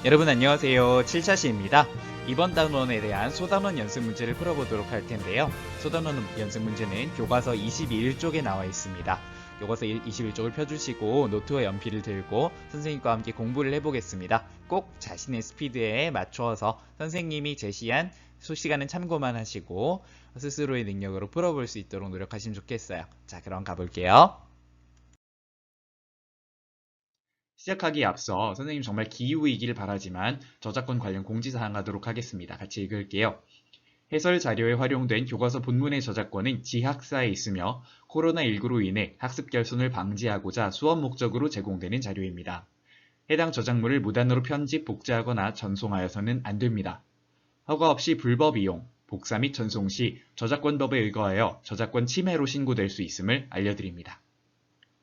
여러분 안녕하세요. 7차시입니다. 이번 단원에 대한 소단원 연습 문제를 풀어보도록 할 텐데요. 소단원 연습 문제는 교과서 21쪽에 나와 있습니다. 교과서 21쪽을 펴주시고 노트와 연필을 들고 선생님과 함께 공부를 해보겠습니다. 꼭 자신의 스피드에 맞추어서 선생님이 제시한 시간은 참고만 하시고 스스로의 능력으로 풀어볼 수 있도록 노력하시면 좋겠어요. 자, 그럼 가볼게요. 시작하기에 앞서 선생님 정말 기후이길 바라지만 저작권 관련 공지사항 하도록 하겠습니다. 같이 읽을게요. 해설 자료에 활용된 교과서 본문의 저작권은 지학사에 있으며 코로나19로 인해 학습 결손을 방지하고자 수업 목적으로 제공되는 자료입니다. 해당 저작물을 무단으로 편집, 복제하거나 전송하여서는 안 됩니다. 허가 없이 불법 이용, 복사 및 전송 시 저작권법에 의거하여 저작권 침해로 신고될 수 있음을 알려드립니다.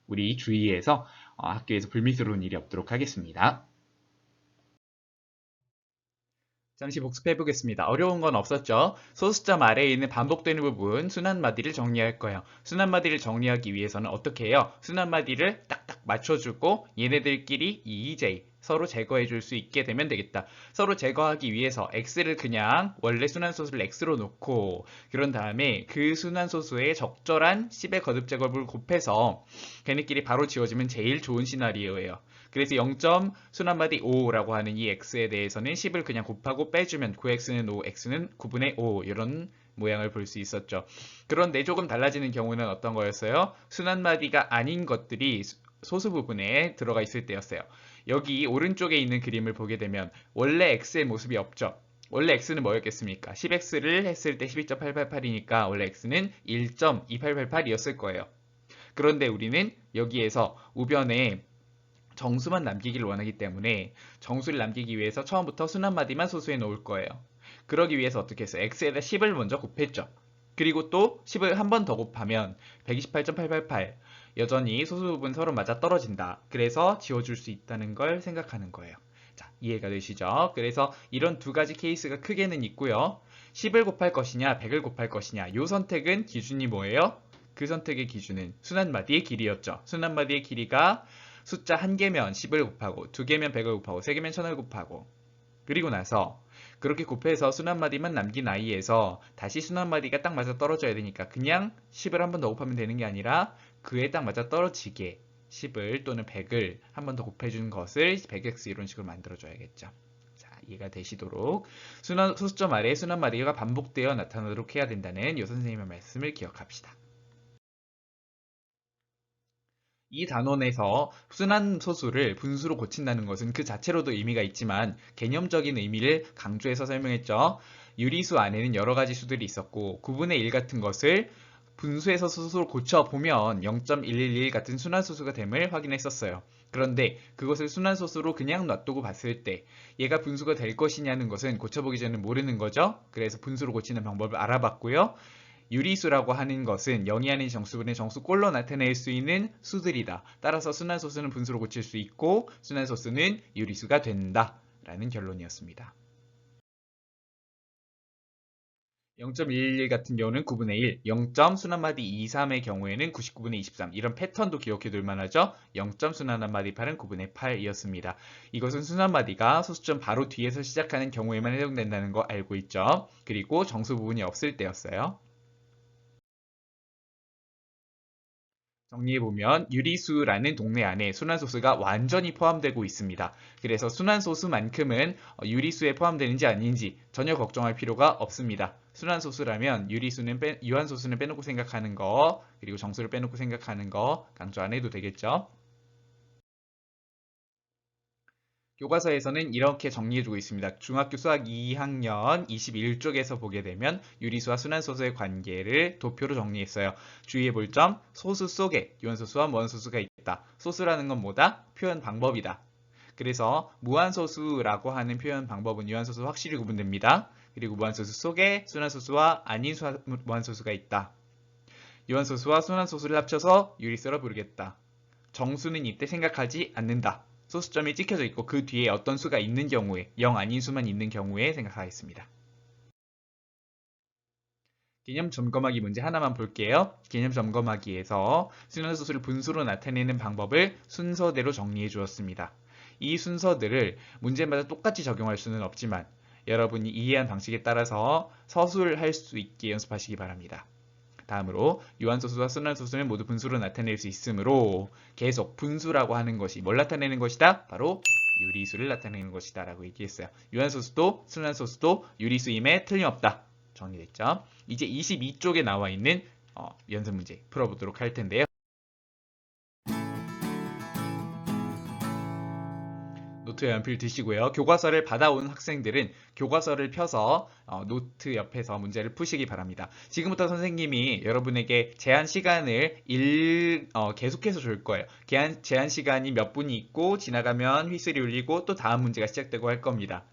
우리 주의해서 학교에서 불미스러운 일이 없도록 하겠습니다. 잠시 복습해 보겠습니다. 어려운 건 없었죠? 소수점 아래에 있는 반복되는 부분 순환마디를 정리할 거예요. 순환마디를 정리하기 위해서는 어떻게 해요? 순환마디를 딱딱 맞춰주고 얘네들끼리 EJ 서로 제거해 줄 수 있게 되면 되겠다. 서로 제거하기 위해서 x를 그냥 원래 순환소수를 x로 놓고 그런 다음에 그 순환소수의 적절한 10의 거듭 제곱을 곱해서 걔네끼리 바로 지워지면 제일 좋은 시나리오예요. 그래서 0. 순환마디 5라고 하는 이 x에 대해서는 10을 그냥 곱하고 빼주면 9x는 5, x는 9분의 5 이런 모양을 볼 수 있었죠. 그런데 조금 달라지는 경우는 어떤 거였어요? 순환마디가 아닌 것들이 소수 부분에 들어가 있을 때였어요. 여기 오른쪽에 있는 그림을 보게 되면 원래 x의 모습이 없죠. 원래 x는 뭐였겠습니까? 10x를 했을 때 12.888이니까 원래 x는 1.2888이었을 거예요. 그런데 우리는 여기에서 우변에 정수만 남기기를 원하기 때문에 정수를 남기기 위해서 처음부터 순환마디만 소수해 놓을 거예요. 그러기 위해서 어떻게 했어요? x에다 10을 먼저 곱했죠. 그리고 또 10을 한 번 더 곱하면 128.888 여전히 소수 부분 서로 맞아 떨어진다. 그래서 지워줄 수 있다는 걸 생각하는 거예요. 자, 이해가 되시죠? 그래서 이런 두 가지 케이스가 크게는 있고요. 10을 곱할 것이냐 100을 곱할 것이냐 이 선택은 기준이 뭐예요? 그 선택의 기준은 순환마디의 길이였죠. 순환마디의 길이가 숫자 1개면 10을 곱하고 2개면 100을 곱하고 3개면 1000을 곱하고 그리고 나서 그렇게 곱해서 순환마디만 남긴 아이에서 다시 순환마디가 딱 맞아 떨어져야 되니까 그냥 10을 한 번 더 곱하면 되는 게 아니라 그에 딱 맞아 떨어지게 10을 또는 100을 한 번 더 곱해주는 것을 100x 이런 식으로 만들어줘야겠죠. 자, 이해가 되시도록 소수점 아래에 순환마디가 반복되어 나타나도록 해야 된다는 요 선생님의 말씀을 기억합시다. 이 단원에서 순환소수를 분수로 고친다는 것은 그 자체로도 의미가 있지만 개념적인 의미를 강조해서 설명했죠. 유리수 안에는 여러 가지 수들이 있었고 9분의 1 같은 것을 분수에서 소수로 고쳐보면 0.111 같은 순환소수가 됨을 확인했었어요. 그런데 그것을 순환소수로 그냥 놔두고 봤을 때 얘가 분수가 될 것이냐는 것은 고쳐보기 전에 모르는 거죠. 그래서 분수로 고치는 방법을 알아봤고요. 유리수라고 하는 것은 0이 아닌 정수분의 정수꼴로 나타낼 수 있는 수들이다. 따라서 순환소수는 분수로 고칠 수 있고 순환소수는 유리수가 된다. 라는 결론이었습니다. 0.111 같은 경우는 9분의 1, 0. 순환마디 2, 3의 경우에는 99분의 23 이런 패턴도 기억해 둘 만하죠. 0. 순환마디 8은 9분의 8이었습니다. 이것은 순환마디가 소수점 바로 뒤에서 시작하는 경우에만 해당된다는 거 알고 있죠. 그리고 정수 부분이 없을 때였어요. 정리해보면 유리수라는 동네 안에 순환소수가 완전히 포함되고 있습니다. 그래서 순환소수만큼은 유리수에 포함되는지 아닌지 전혀 걱정할 필요가 없습니다. 순환소수라면 유한소수는 빼놓고 생각하는 거 그리고 정수를 빼놓고 생각하는 거 강조 안 해도 되겠죠. 교과서에서는 이렇게 정리해주고 있습니다. 중학교 수학 2학년 21쪽에서 보게 되면 유리수와 순환소수의 관계를 도표로 정리했어요. 주의해볼 점, 소수 속에 유한소수와 무한소수가 있다. 소수라는 건 뭐다? 표현 방법이다. 그래서 무한소수라고 하는 표현 방법은 유한소수와 확실히 구분됩니다. 그리고 무한소수 속에 순환소수와 아닌 무한소수가 있다. 유한소수와 순환소수를 합쳐서 유리수라 부르겠다. 정수는 이때 생각하지 않는다. 소수점이 찍혀져 있고 그 뒤에 어떤 수가 있는 경우에 0 아닌 수만 있는 경우에 생각하겠습니다. 개념 점검하기 문제 하나만 볼게요. 개념 점검하기에서 순환소수를 분수로 나타내는 방법을 순서대로 정리해 주었습니다. 이 순서들을 문제마다 똑같이 적용할 수는 없지만 여러분이 이해한 방식에 따라서 서술할 수 있게 연습하시기 바랍니다. 다음으로 유한소수와 순환소수는 모두 분수로 나타낼 수 있으므로 계속 분수라고 하는 것이 뭘 나타내는 것이다? 바로 유리수를 나타내는 것이다 라고 얘기했어요. 유한소수도 순환소수도 유리수임에 틀림없다. 정리됐죠? 이제 22쪽에 나와 있는 연습 문제 풀어보도록 할 텐데요. 노트에 연필 드시고요. 교과서를 받아온 학생들은 교과서를 펴서 노트 옆에서 문제를 푸시기 바랍니다. 지금부터 선생님이 여러분에게 제한 시간을 계속해서 줄 거예요. 제한 시간이 몇 분이 있고 지나가면 휘슬이 울리고 또 다음 문제가 시작되고 할 겁니다.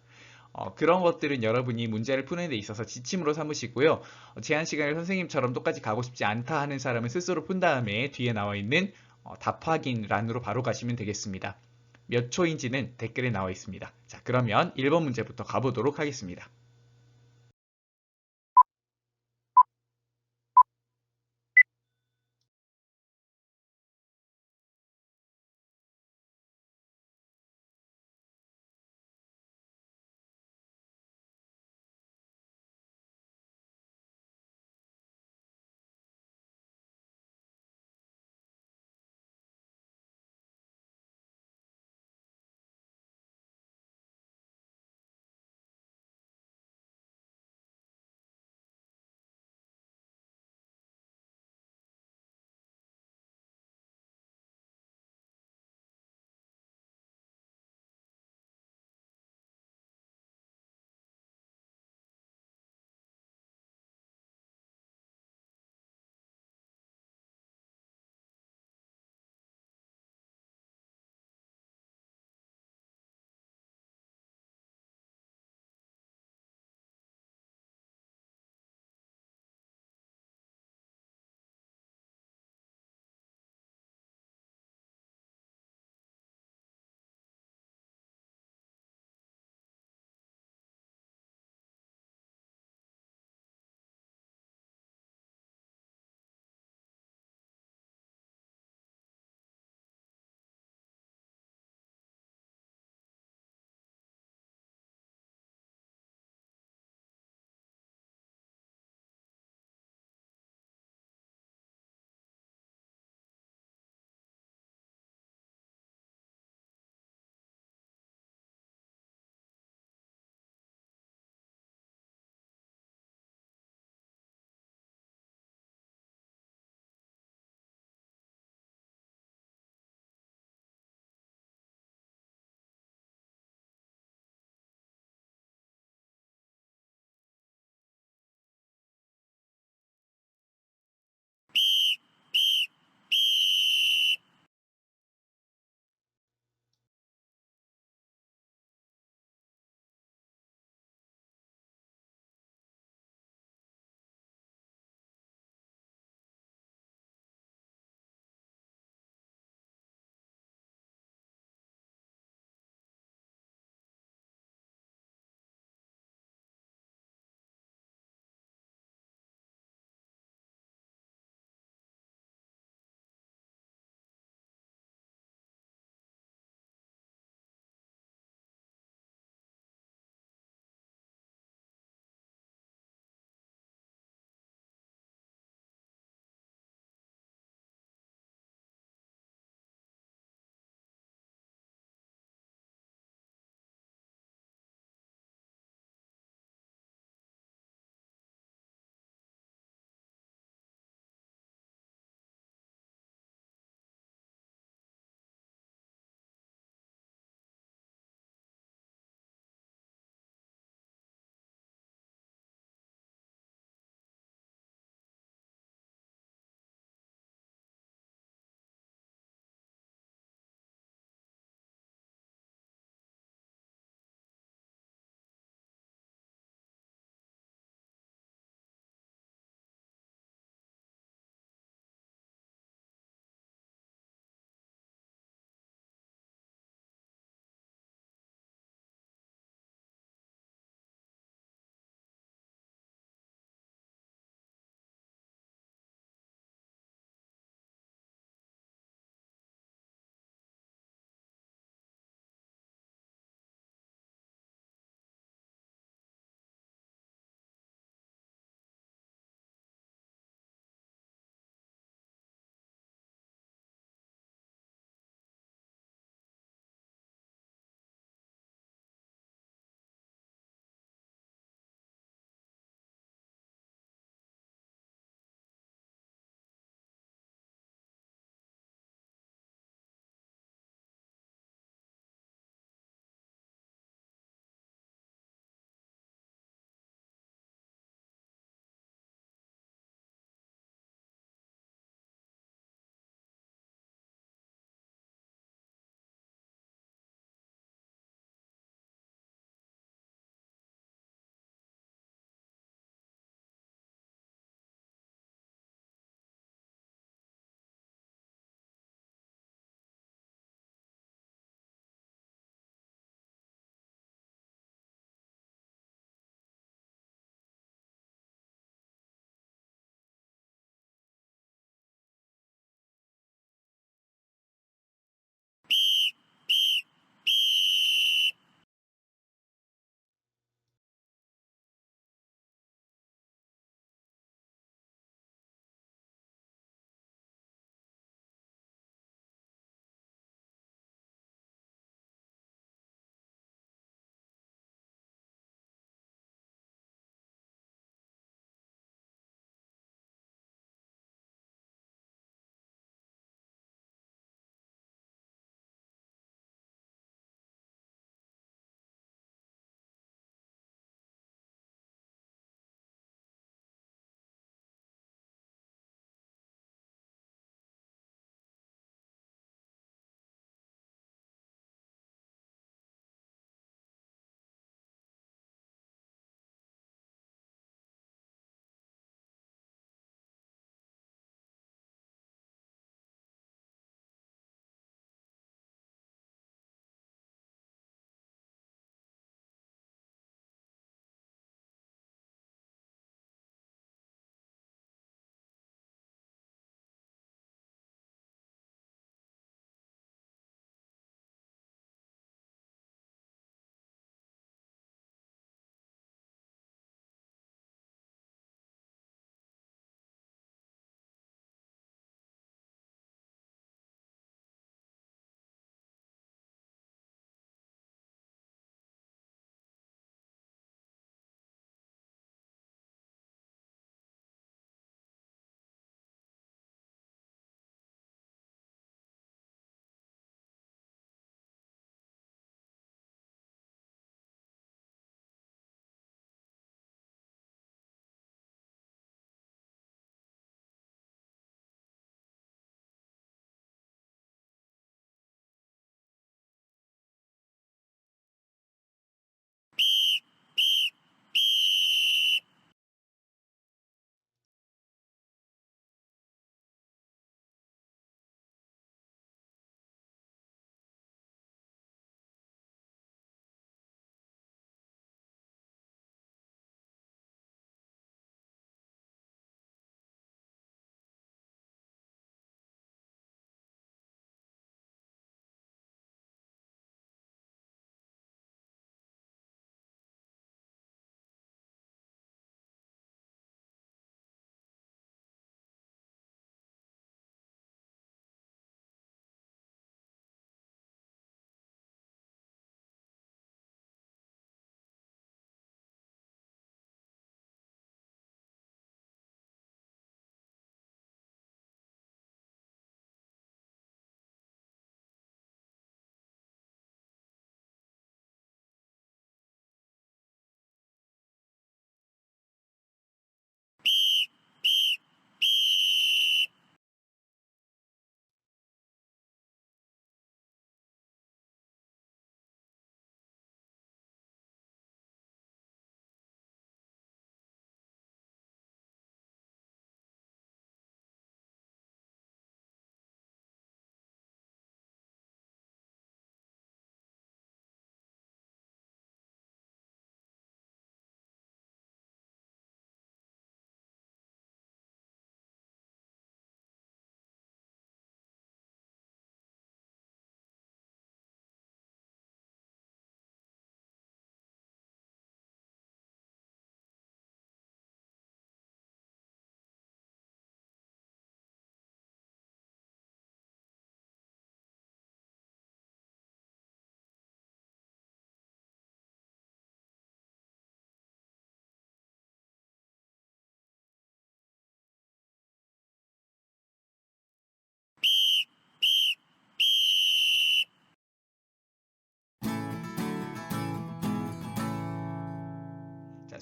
그런 것들은 여러분이 문제를 푸는 데 있어서 지침으로 삼으시고요. 제한 시간을 선생님처럼 똑같이 가고 싶지 않다 하는 사람은 스스로 푼 다음에 뒤에 나와 있는 답 확인란으로 바로 가시면 되겠습니다. 몇 초인지는 댓글에 나와 있습니다. 자, 그러면 1번 문제부터 가보도록 하겠습니다.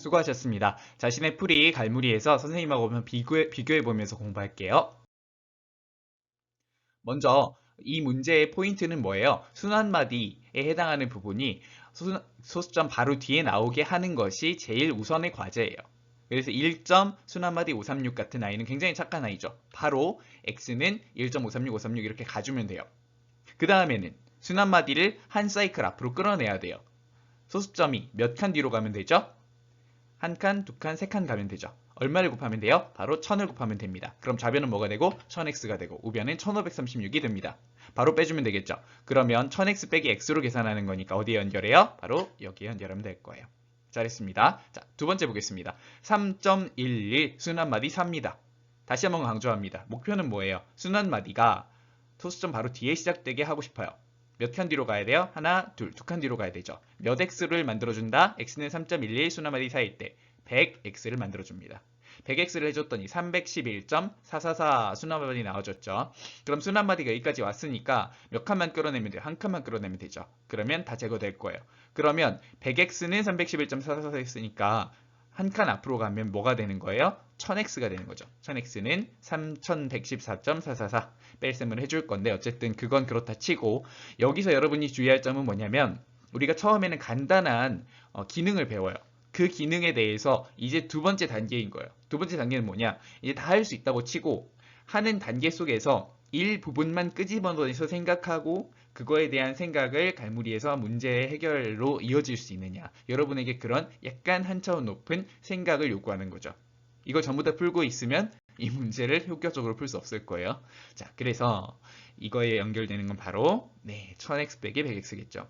수고하셨습니다. 자신의 풀이 갈무리해서 선생님하고 한번 비교해보면서 공부할게요. 먼저 이 문제의 포인트는 뭐예요? 순환마디에 해당하는 부분이 소수점 바로 뒤에 나오게 하는 것이 제일 우선의 과제예요. 그래서 1점 순환마디 536 같은 아이는 굉장히 착한 아이죠. 바로 x는 1.536, 536 이렇게 가주면 돼요. 그 다음에는 순환마디를 한 사이클 앞으로 끌어내야 돼요. 소수점이 몇 칸 뒤로 가면 되죠? 한 칸, 두 칸, 세 칸 가면 되죠. 얼마를 곱하면 돼요? 바로 1000을 곱하면 됩니다. 그럼 좌변은 뭐가 되고 1000x가 되고 우변은 1536이 됩니다. 바로 빼주면 되겠죠. 그러면 1000x 빼기 x로 계산하는 거니까 어디에 연결해요? 바로 여기에 연결하면 될 거예요. 잘했습니다. 자, 두 번째 보겠습니다. 3.11 순환마디 4입니다. 다시 한번 강조합니다. 목표는 뭐예요? 순환마디가 소수점 바로 뒤에 시작되게 하고 싶어요. 몇 칸 뒤로 가야 돼요? 하나, 둘, 두 칸 뒤로 가야 되죠. 몇 x를 만들어준다? x는 3.11 순환마디 4일 때 100x를 만들어줍니다. 100x를 해줬더니 311.444 순환마디 나와줬죠. 그럼 순환마디가 여기까지 왔으니까 몇 칸만 끌어내면 돼요? 한 칸만 끌어내면 되죠. 그러면 다 제거될 거예요. 그러면 100x는 311.444 했으니까 한 칸 앞으로 가면 뭐가 되는 거예요? 1000x가 되는 거죠. 1000x는 3114.444 뺄셈을 해줄 건데 어쨌든 그건 그렇다 치고 여기서 여러분이 주의할 점은 뭐냐면 우리가 처음에는 간단한 기능을 배워요. 그 기능에 대해서 이제 두 번째 단계인 거예요. 두 번째 단계는 뭐냐? 이제 다 할 수 있다고 치고 하는 단계 속에서 일부분만 끄집어내서 생각하고 그거에 대한 생각을 갈무리해서 문제 해결로 이어질 수 있느냐. 여러분에게 그런 약간 한 차원 높은 생각을 요구하는 거죠. 이걸 전부 다 풀고 있으면 이 문제를 효과적으로 풀 수 없을 거예요. 자, 그래서 이거에 연결되는 건 바로 1000x 빼기 100x겠죠.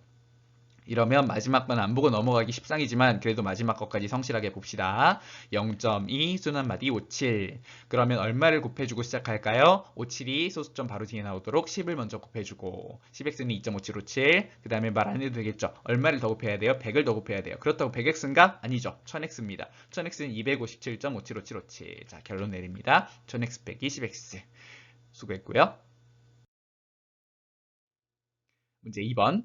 이러면 마지막 건 안 보고 넘어가기 십상이지만 그래도 마지막 것까지 성실하게 봅시다. 0.2 순환마디 57. 그러면 얼마를 곱해주고 시작할까요? 57이 소수점 바로 뒤에 나오도록 10을 먼저 곱해주고 10x는 2.57. 그 다음에 말 안 해도 되겠죠. 얼마를 더 곱해야 돼요? 100을 더 곱해야 돼요. 그렇다고 100x인가? 아니죠. 1000x입니다. 1000x는 257.575757. 자, 결론 내립니다. 1000x 빼기 10x. 수고했고요. 문제 2번.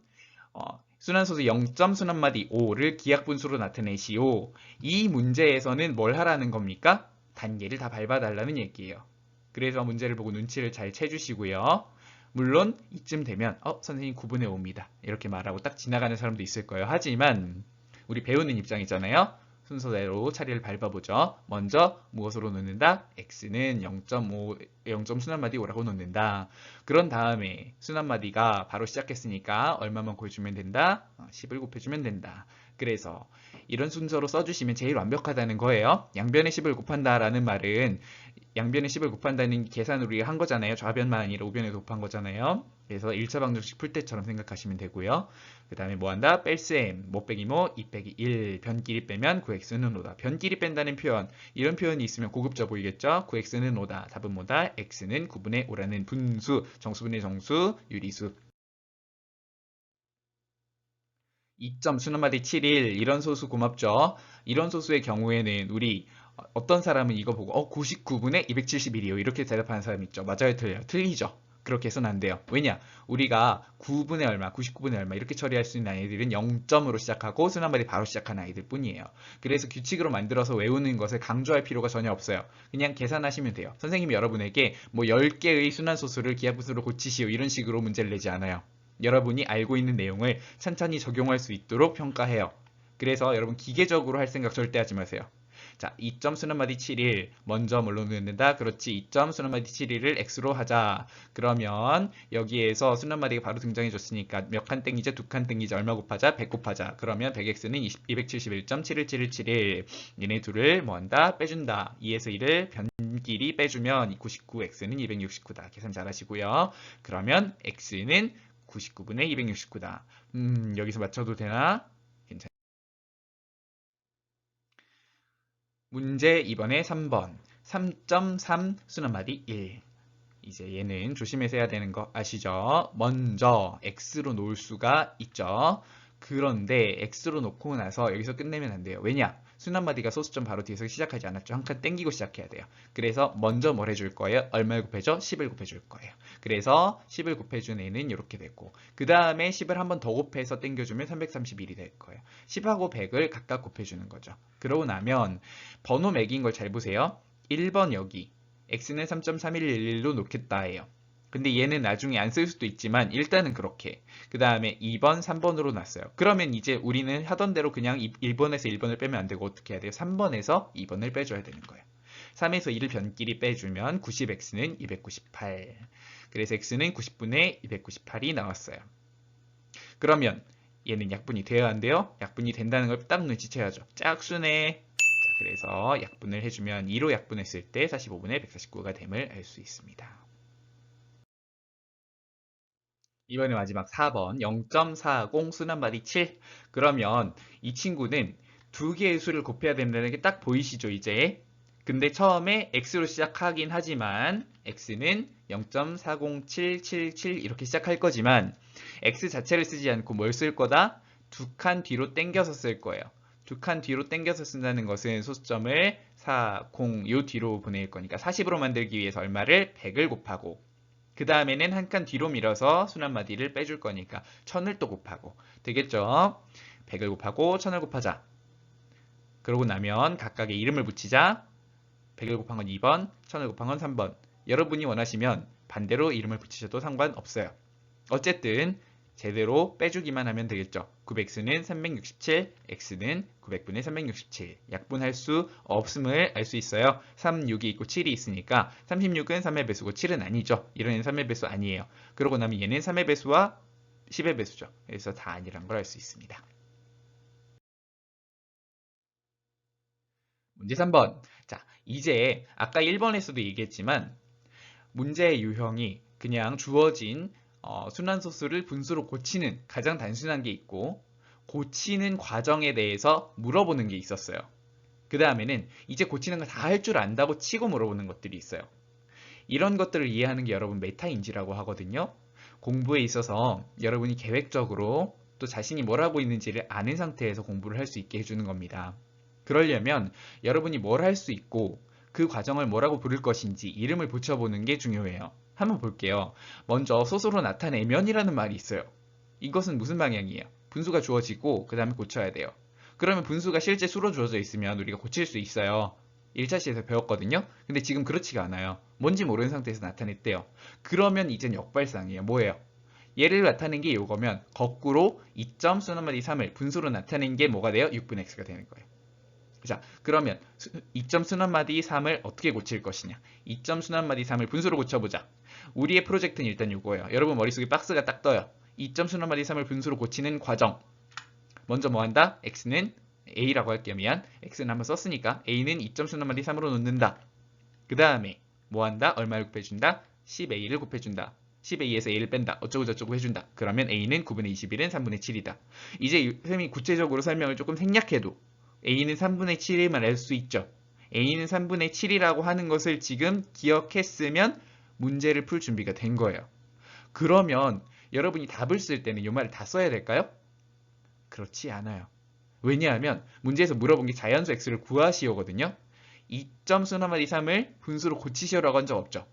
순환소수 0점 순환마디 5를 기하분수로 나타내시오. 이 문제에서는 뭘 하라는 겁니까? 단계를 다 밟아달라는 얘기예요. 그래서 문제를 보고 눈치를 잘 채주시고요. 물론 이쯤 되면 선생님 9분의 5입니다. 이렇게 말하고 딱 지나가는 사람도 있을 거예요. 하지만 우리 배우는 입장이잖아요. 순서대로 차례를 밟아보죠. 먼저 무엇으로 놓는다? x는 0점 순환마디 5라고 놓는다. 그런 다음에 순환마디가 바로 시작했으니까 얼마만 곱해주면 된다? 10을 곱해주면 된다. 그래서 이런 순서로 써주시면 제일 완벽하다는 거예요. 양변에 10을 곱한다라는 말은 양변에 10을 곱한다는 계산을 우리가 한 거잖아요. 좌변만 아니라 우변에도 곱한 거잖아요. 그래서 1차 방정식 풀 때처럼 생각하시면 되고요. 그 다음에 뭐 한다? 뺄셈. 뭐 빼기 뭐? 2 빼기 1. 변끼리 빼면 9x는 5다. 변끼리 뺀다는 표현. 이런 표현이 있으면 고급져 보이겠죠? 9x는 5다. 답은 뭐다? x는 9분의 5라는 분수. 정수분의 정수. 유리수. 2점 순환마디 7일. 이런 소수 고맙죠? 이런 소수의 경우에는 우리 어떤 사람은 이거 보고 99분의 271이요. 이렇게 대답하는 사람 있죠. 맞아요? 틀려요? 틀리죠? 그렇게 해서는 안 돼요. 왜냐? 우리가 9분의 얼마, 99분의 얼마 이렇게 처리할 수 있는 아이들은 0점으로 시작하고 순환마디 바로 시작하는 아이들 뿐이에요. 그래서 규칙으로 만들어서 외우는 것을 강조할 필요가 전혀 없어요. 그냥 계산하시면 돼요. 선생님이 여러분에게 뭐 10개의 순환소수를 기하분수로 고치시오 이런 식으로 문제를 내지 않아요. 여러분이 알고 있는 내용을 찬찬히 적용할 수 있도록 평가해요. 그래서 여러분 기계적으로 할 생각 절대 하지 마세요. 자, 2점 순환마디 7일 먼저 뭘로 넣는다? 그렇지. 2점 순환마디 7일을 x로 하자. 그러면 여기에서 순환마디가 바로 등장해 줬으니까 몇 칸 땡기죠? 두 칸 땡기죠? 얼마 곱하자? 100 곱하자. 그러면 100x는 271.7171. 얘네 둘을 뭐 한다? 빼준다. 2에서 1을 변끼리 빼주면 99x는 269다. 계산 잘 하시고요. 그러면 x는 99분의 269다. 여기서 맞춰도 되나? 괜찮아요. 문제 2번에 3번 3.3 순환마디 1. 이제 얘는 조심해서 해야 되는 거 아시죠? 먼저 x로 놓을 수가 있죠. 그런데 x로 놓고 나서 여기서 끝내면 안 돼요. 왜냐? 순환마디가 소수점 바로 뒤에서 시작하지 않았죠. 한 칸 땡기고 시작해야 돼요. 그래서 먼저 뭘 해줄 거예요? 얼마를 곱해줘? 10을 곱해줄 거예요. 그래서 10을 곱해준 애는 이렇게 됐고, 그 다음에 10을 한 번 더 곱해서 땡겨주면 331이 될 거예요. 10하고 100을 각각 곱해주는 거죠. 그러고 나면 번호 매긴 걸 잘 보세요. 1번 여기 x는 3.3111로 놓겠다 해요. 근데 얘는 나중에 안 쓸 수도 있지만 일단은 그렇게. 그 다음에 2번, 3번으로 놨어요. 그러면 이제 우리는 하던 대로 그냥 1번에서 1번을 빼면 안 되고 어떻게 해야 돼요? 3번에서 2번을 빼줘야 되는 거예요. 3에서 1을 변끼리 빼주면 90x는 298. 그래서 x는 90분의 298이 나왔어요. 그러면 얘는 약분이 돼야 한대요. 약분이 된다는 걸 딱 눈치채야죠. 짝수네. 자, 그래서 약분을 해주면 2로 약분했을 때 45분의 149가 됨을 알 수 있습니다. 이번에 마지막 4번 0.40 순환마디 7. 그러면 이 친구는 두 개의 수를 곱해야 된다는 게 딱 보이시죠 이제? 근데 처음에 x로 시작하긴 하지만 x는 0.40777 이렇게 시작할 거지만 x 자체를 쓰지 않고 뭘 쓸 거다? 두 칸 뒤로 당겨서 쓸 거예요. 두 칸 뒤로 당겨서 쓴다는 것은 소수점을 4, 0 요 뒤로 보낼 거니까 40으로 만들기 위해서 얼마를? 100을 곱하고 그 다음에는 한 칸 뒤로 밀어서 순환마디를 빼줄 거니까 1000을 또 곱하고 되겠죠? 100을 곱하고 1000을 곱하자. 그러고 나면 각각의 이름을 붙이자. 100을 곱한 건 2번, 1000을 곱한 건 3번. 여러분이 원하시면 반대로 이름을 붙이셔도 상관없어요. 어쨌든 제대로 빼주기만 하면 되겠죠. 900x는 367, x는 900분의 367. 약분할 수 없음을 알 수 있어요. 3, 6이 있고 7이 있으니까 36은 3의 배수고 7은 아니죠. 이런 애는 3의 배수 아니에요. 그러고 나면 얘는 3의 배수와 10의 배수죠. 그래서 다 아니란 걸 알 수 있습니다. 문제 3번. 자, 이제 아까 1번에서도 얘기했지만 문제의 유형이 그냥 주어진 순환소수를 분수로 고치는 가장 단순한 게 있고 고치는 과정에 대해서 물어보는 게 있었어요. 그 다음에는 이제 고치는 거 다 할 줄 안다고 치고 물어보는 것들이 있어요. 이런 것들을 이해하는 게 여러분 메타인지라고 하거든요. 공부에 있어서 여러분이 계획적으로 또 자신이 뭘 하고 있는지를 아는 상태에서 공부를 할 수 있게 해주는 겁니다. 그러려면 여러분이 뭘 할 수 있고 그 과정을 뭐라고 부를 것인지 이름을 붙여보는 게 중요해요. 한번 볼게요. 먼저 소수로 나타내면이라는 말이 있어요. 이것은 무슨 방향이에요? 분수가 주어지고 그 다음에 고쳐야 돼요. 그러면 분수가 실제 수로 주어져 있으면 우리가 고칠 수 있어요. 1차 시에서 배웠거든요. 근데 지금 그렇지가 않아요. 뭔지 모르는 상태에서 나타냈대요. 그러면 이젠 역발상이에요. 뭐예요? 얘를 나타낸 게 이거면 거꾸로 2점 순환마디 3을 분수로 나타낸 게 뭐가 돼요? 6분의 x가 되는 거예요. 자, 그러면 2점 순환마디 3을 어떻게 고칠 것이냐? 2점 순환마디 3을 분수로 고쳐보자. 우리의 프로젝트는 일단 이거예요. 여러분 머릿속에 박스가 딱 떠요. 2점 순환마디 3을 분수로 고치는 과정. 먼저 뭐 한다? x는 a라고 할게요. 미안. x는 한번 썼으니까 a는 2점 순환마디 3으로 놓는다. 그 다음에 뭐 한다? 얼마를 곱해준다? 10a를 곱해준다. 10a에서 a를 뺀다. 어쩌고 저쩌고 해준다. 그러면 a는 9분의 21은 3분의 7이다. 이제 쌤이 구체적으로 설명을 조금 생략해도 a는 3분의 7임을 알 수 있죠. a는 3분의 7이라고 하는 것을 지금 기억했으면 문제를 풀 준비가 된 거예요. 그러면 여러분이 답을 쓸 때는 이 말을 다 써야 될까요? 그렇지 않아요. 왜냐하면 문제에서 물어본 게 자연수 x를 구하시오거든요. 2점 순환마디 3을 분수로 고치시오라고 한 적 없죠.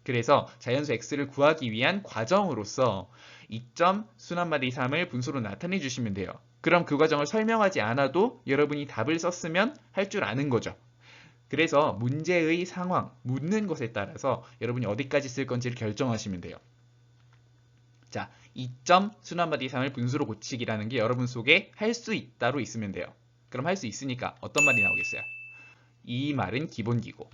그래서 자연수 x를 구하기 위한 과정으로서 2점 순환마디 3을 분수로 나타내 주시면 돼요. 그럼 그 과정을 설명하지 않아도 여러분이 답을 썼으면 할 줄 아는 거죠. 그래서 문제의 상황, 묻는 것에 따라서 여러분이 어디까지 쓸 건지를 결정하시면 돼요. 자, 2점 순환마디 3을 분수로 고치기라는 게 여러분 속에 할 수 있다로 있으면 돼요. 그럼 할 수 있으니까 어떤 말이 나오겠어요? 이 말은 기본기고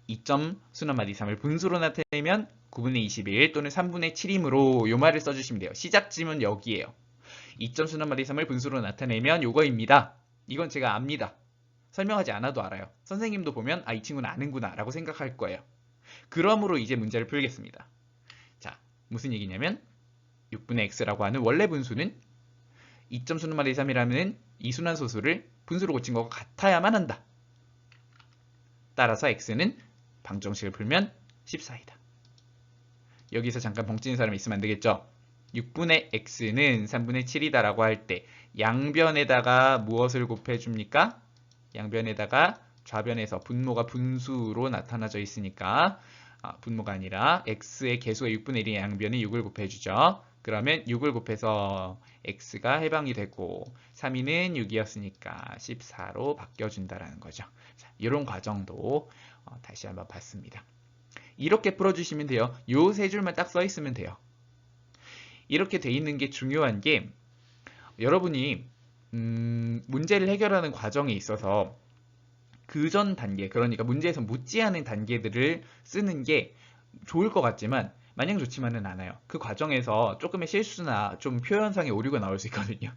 2점 순환마디 3을 분수로 나타내면 9분의 21 또는 3분의 7이므로 요 말을 써주시면 돼요. 시작점은 여기에요. 2점 순환마디 3을 분수로 나타내면 요거입니다. 이건 제가 압니다. 설명하지 않아도 알아요. 선생님도 보면 이 친구는 아는구나 라고 생각할 거예요. 그러므로 이제 문제를 풀겠습니다. 자, 무슨 얘기냐면 6분의 x라고 하는 원래 분수는 2점 순환마디 3이라는 이 순환소수를 분수로 고친 것과 같아야만 한다. 따라서 x는 방정식을 풀면 14이다. 여기서 잠깐 벙찌는 사람이 있으면 안 되겠죠? 6분의 x는 3분의 7이다 라고 할 때 양변에다가 무엇을 곱해줍니까? 양변에다가 좌변에서 분모가 분수로 나타나져 있으니까 분모가 아니라 x의 개수가 6분의 1인 양변에 6을 곱해주죠. 그러면 6을 곱해서 x가 해방이 되고 3위는 6이었으니까 14로 바뀌어준다라는 거죠. 자, 이런 과정도 다시 한번 봤습니다. 이렇게 풀어주시면 돼요. 요 세 줄만 딱 써 있으면 돼요. 이렇게 돼 있는 게 중요한 게 여러분이 문제를 해결하는 과정에 있어서 그 전 단계, 그러니까 문제에서 묻지 않은 단계들을 쓰는 게 좋을 것 같지만 마냥 좋지만은 않아요. 그 과정에서 조금의 실수나 좀 표현상의 오류가 나올 수 있거든요.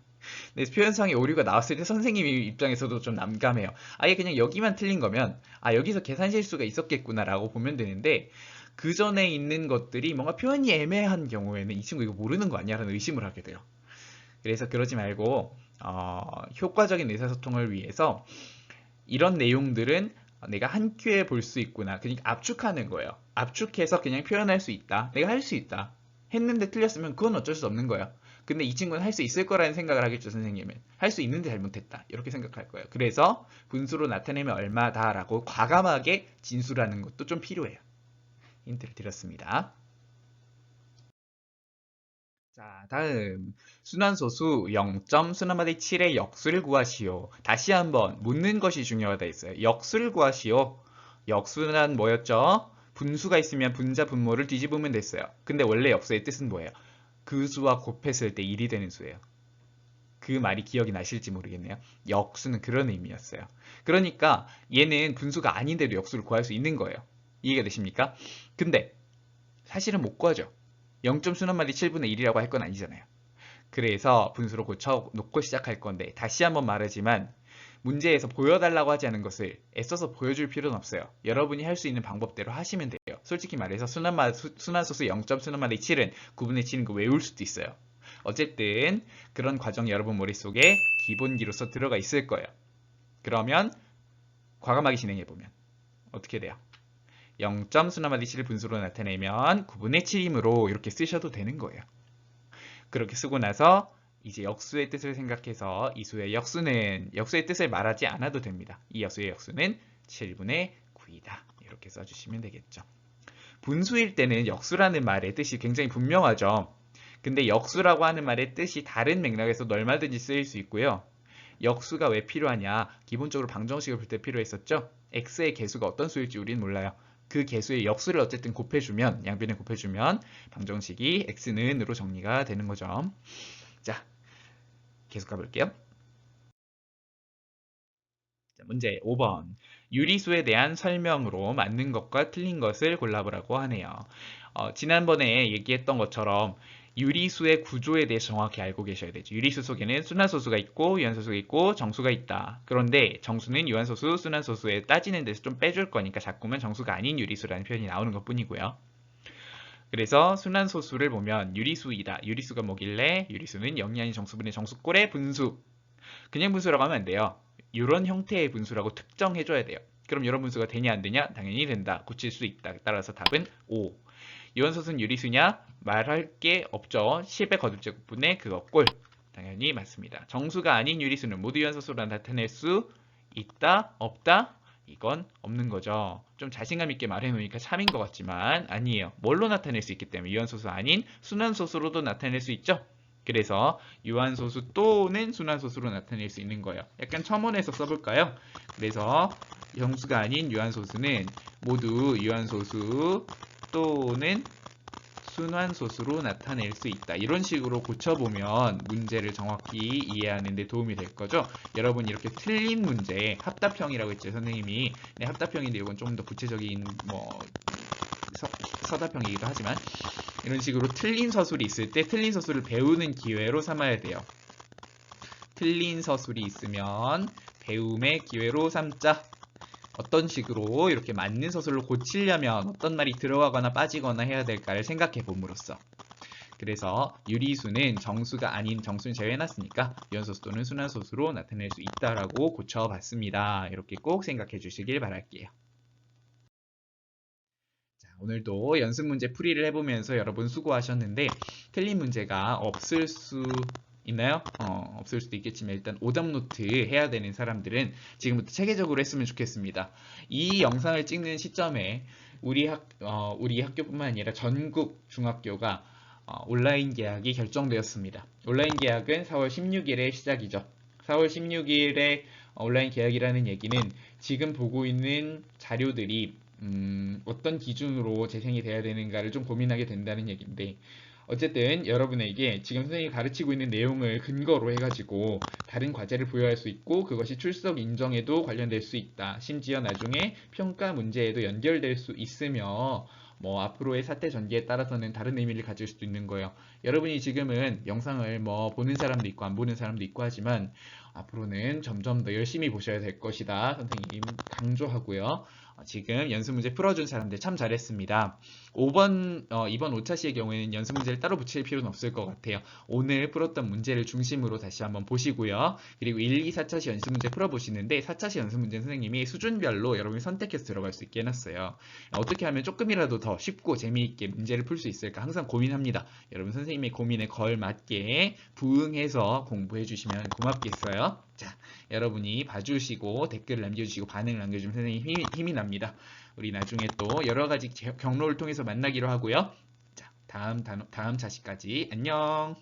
근데 표현상의 오류가 나왔을 때 선생님 입장에서도 좀 난감해요. 아예 그냥 여기만 틀린 거면 여기서 계산 실수가 있었겠구나 라고 보면 되는데 그 전에 있는 것들이 뭔가 표현이 애매한 경우에는 이 친구 이거 모르는 거 아니야? 라는 의심을 하게 돼요. 그래서 그러지 말고 효과적인 의사소통을 위해서 이런 내용들은 내가 한 큐에 볼 수 있구나. 그러니까 압축하는 거예요. 압축해서 그냥 표현할 수 있다. 내가 할 수 있다. 했는데 틀렸으면 그건 어쩔 수 없는 거예요. 근데 이 친구는 할 수 있을 거라는 생각을 하겠죠, 선생님은. 할 수 있는데 잘못했다. 이렇게 생각할 거예요. 그래서 분수로 나타내면 얼마다라고 과감하게 진술하는 것도 좀 필요해요. 힌트를 드렸습니다. 자, 다음 순환소수 0점 순환마디 7의 역수를 구하시오. 다시 한번 묻는 것이 중요하다 했어요. 역수를 구하시오. 역수는 뭐였죠? 분수가 있으면 분자 분모를 뒤집으면 됐어요. 근데 원래 역수의 뜻은 뭐예요? 그 수와 곱했을 때 1이 되는 수예요. 그 말이 기억이 나실지 모르겠네요. 역수는 그런 의미였어요. 그러니까 얘는 분수가 아닌데도 역수를 구할 수 있는 거예요. 이해가 되십니까? 근데 사실은 못 구하죠. 0점 순환마디 7분의 1이라고 할 건 아니잖아요. 그래서 분수로 고쳐놓고 시작할 건데 다시 한번 말하지만 문제에서 보여달라고 하지 않은 것을 애써서 보여줄 필요는 없어요. 여러분이 할 수 있는 방법대로 하시면 돼요. 솔직히 말해서 순환소수 0점 순환마디 7은 9분의 7인 거 외울 수도 있어요. 어쨌든 그런 과정이 여러분 머릿속에 기본기로서 들어가 있을 거예요. 그러면 과감하게 진행해보면 어떻게 돼요? 0점 순환마디 7을 분수로 나타내면 9분의 7이므로 이렇게 쓰셔도 되는 거예요. 그렇게 쓰고 나서 이제 역수의 뜻을 생각해서 이 수의 역수의 뜻을 말하지 않아도 됩니다. 이 역수의 역수는 7분의 9이다. 이렇게 써주시면 되겠죠. 분수일 때는 역수라는 말의 뜻이 굉장히 분명하죠. 근데 역수라고 하는 말의 뜻이 다른 맥락에서 얼마든지 쓰일 수 있고요. 역수가 왜 필요하냐? 기본적으로 방정식을 풀 때 필요했었죠. x의 개수가 어떤 수일지 우리는 몰라요. 그 개수의 역수를 어쨌든 곱해주면, 양변에 곱해주면 방정식이 x는으로 정리가 되는 거죠. 자, 계속 가볼게요. 자, 문제 5번. 유리수에 대한 설명으로 맞는 것과 틀린 것을 골라보라고 하네요. 지난번에 얘기했던 것처럼 유리수의 구조에 대해서 정확히 알고 계셔야 되죠. 유리수 속에는 순환소수가 있고 유한소수가 있고 정수가 있다. 그런데 정수는 유한소수, 순환소수에 따지는 데서 좀 빼줄 거니까 자꾸만 정수가 아닌 유리수라는 표현이 나오는 것뿐이고요. 그래서 순환소수를 보면 유리수이다. 유리수가 뭐길래? 유리수는 0이 아닌 정수분의 정수꼴의 분수. 그냥 분수라고 하면 안 돼요. 이런 형태의 분수라고 특정해줘야 돼요. 그럼 이런 분수가 되냐 안 되냐? 당연히 된다. 고칠 수 있다. 따라서 답은 5. 유한소수는 유리수냐? 말할 게 없죠. 10의 거듭제곱분의 그거 꼴. 당연히 맞습니다. 정수가 아닌 유리수는 모두 유한소수로 나타낼 수 있다? 없다? 이건 없는 거죠. 좀 자신감 있게 말해놓으니까 참인 것 같지만 아니에요. 뭘로 나타낼 수 있기 때문에 유한소수 아닌 순환소수로도 나타낼 수 있죠. 그래서 유한소수 또는 순환소수로 나타낼 수 있는 거예요. 약간 첨언해서 써볼까요? 그래서 정수가 아닌 유한소수는 모두 유한소수 또는 순환소수로 나타낼 수 있다. 이런 식으로 고쳐보면 문제를 정확히 이해하는 데 도움이 될 거죠. 여러분 이렇게 틀린 문제, 합답형이라고 했죠. 선생님이. 네, 합답형인데 이건 좀 더 구체적인 서답형이기도 하지만 이런 식으로 틀린 서술이 있을 때 틀린 서술을 배우는 기회로 삼아야 돼요. 틀린 서술이 있으면 배움의 기회로 삼자. 어떤 식으로 이렇게 맞는 서술로 고치려면 어떤 말이 들어가거나 빠지거나 해야 될까를 생각해 봄으로써. 그래서 유리수는 정수가 아닌 정수는 제외해놨으니까 유한소수 또는 순환소수로 나타낼 수 있다라고 고쳐봤습니다. 이렇게 꼭 생각해 주시길 바랄게요. 자, 오늘도 연습 문제 풀이를 해보면서 여러분 수고하셨는데 틀린 문제가 없을 수 있나요? 없을 수도 있겠지만 일단 오답노트 해야 되는 사람들은 지금부터 체계적으로 했으면 좋겠습니다. 이 영상을 찍는 시점에 우리 학교뿐만 아니라 전국 중학교가 온라인 개학이 결정되었습니다. 온라인 개학은 4월 16일에 시작이죠. 4월 16일에 온라인 개학이라는 얘기는 지금 보고 있는 자료들이 어떤 기준으로 재생이 돼야 되는가를 좀 고민하게 된다는 얘기인데, 어쨌든 여러분에게 지금 선생님이 가르치고 있는 내용을 근거로 해가지고 다른 과제를 부여할 수 있고, 그것이 출석 인정에도 관련될 수 있다. 심지어 나중에 평가 문제에도 연결될 수 있으며 뭐 앞으로의 사태 전개에 따라서는 다른 의미를 가질 수도 있는 거예요. 여러분이 지금은 영상을 뭐 보는 사람도 있고 안 보는 사람도 있고 하지만 앞으로는 점점 더 열심히 보셔야 될 것이다. 선생님 강조하고요. 지금 연습 문제 풀어준 사람들 참 잘했습니다. 이번 5차 시의 경우에는 연습 문제를 따로 붙일 필요는 없을 것 같아요. 오늘 풀었던 문제를 중심으로 다시 한번 보시고요. 그리고 1, 2, 4차 시 연습 문제 풀어보시는데 4차 시 연습 문제는 선생님이 수준별로 여러분이 선택해서 들어갈 수 있게 해놨어요. 어떻게 하면 조금이라도 더 쉽고 재미있게 문제를 풀 수 있을까 항상 고민합니다. 여러분 선생님의 고민에 걸맞게 부응해서 공부해 주시면 고맙겠어요. 자, 여러분이 봐주시고 댓글을 남겨주시고 반응을 남겨주면 선생님 힘이 납니다. 우리 나중에 또 여러 가지 경로를 통해서 만나기로 하고요. 자, 다음 자시까지 안녕.